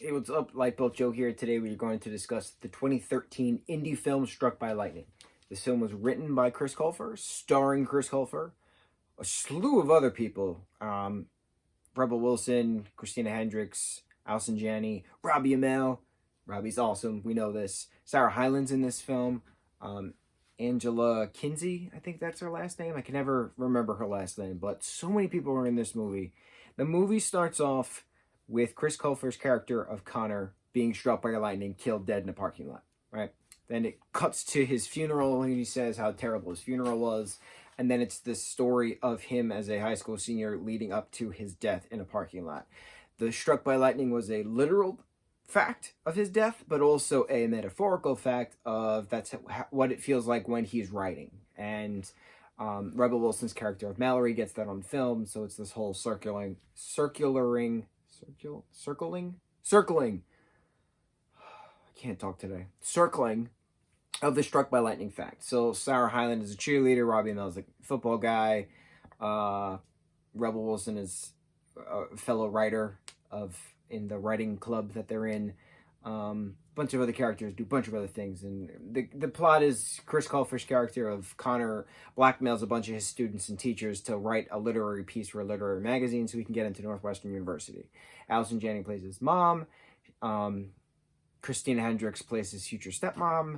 Hey, what's up? Lightbolt Joe here. Today we're going to discuss the 2013 indie film Struck by Lightning. This film was written by Chris Colfer, starring Chris Colfer, a slew of other people. Rebel Wilson, Christina Hendricks, Alison Janney, Robbie Amell. Robbie's awesome. We know this. Sarah Hyland's in this film. Angela Kinsey, I think that's her last name. I can never remember her last name, but so many people are in this movie. The movie starts off with Chris Colfer's character of Connor being struck by lightning, killed dead in a parking lot, right? Then it cuts to his funeral, and he says how terrible his funeral was. And then it's the story of him as a high school senior leading up to his death in a parking lot. The struck by lightning was a literal fact of his death, but also a metaphorical fact of that's what it feels like when he's writing. And Rebel Wilson's character of Mallory gets that on film, so it's this whole circling. I can't talk today. Circling of the struck by lightning fact. So Sarah Hyland is a cheerleader. Robbie Amell is a football guy. Rebel Wilson is a fellow writer in the writing club that they're in. Bunch of other characters do a bunch of other things, and the plot is Chris Colfer's character of Connor blackmails a bunch of his students and teachers to write a literary piece for a literary magazine so he can get into Northwestern University. Alison Janney plays his mom. Christina Hendricks plays his future stepmom.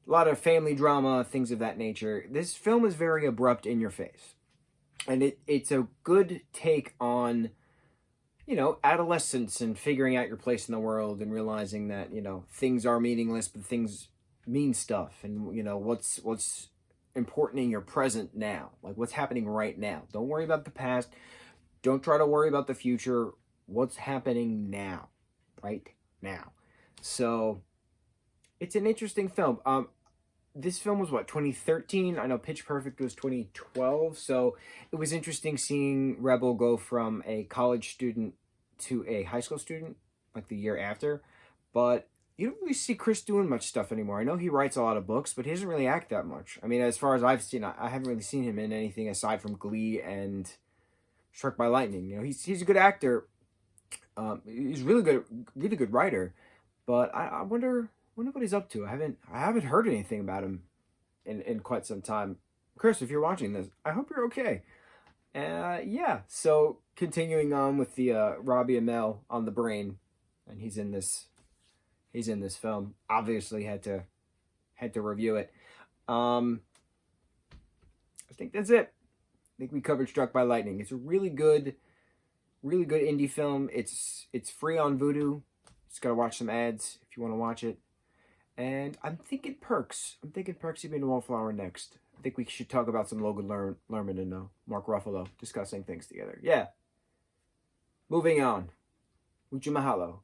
A lot of family drama, things of that nature. This film is very abrupt in your face, and it's a good take on adolescence and figuring out your place in the world and realizing that, things are meaningless, but things mean stuff. And, what's important in your present now, like what's happening right now. Don't worry about the past. Don't try to worry about the future. What's happening now, right now. So it's an interesting film. This film was 2013? I know Pitch Perfect was 2012. So it was interesting seeing Rebel go from a college student to a high school student, like the year after. But you don't really see Chris doing much stuff anymore. I know he writes a lot of books, but he doesn't really act that much. I mean, as far as I've seen, I haven't really seen him in anything aside from Glee and Struck by Lightning. He's a good actor. He's really good writer. But I wonder what he's up to. I haven't heard anything about him in quite some time. Chris, if you're watching this, I hope you're okay. Yeah. So continuing on with the Robbie Amell on the brain, and he's in this film. Obviously had to review it. I think that's it. I think we covered Struck by Lightning. It's a really good indie film. It's free on Vudu. Just gotta watch some ads if you want to watch it. And I'm thinking Perks. You've been Wallflower next. I think we should talk about some Logan Lerman and Mark Ruffalo discussing things together. Yeah. Moving on. Mucho mahalo.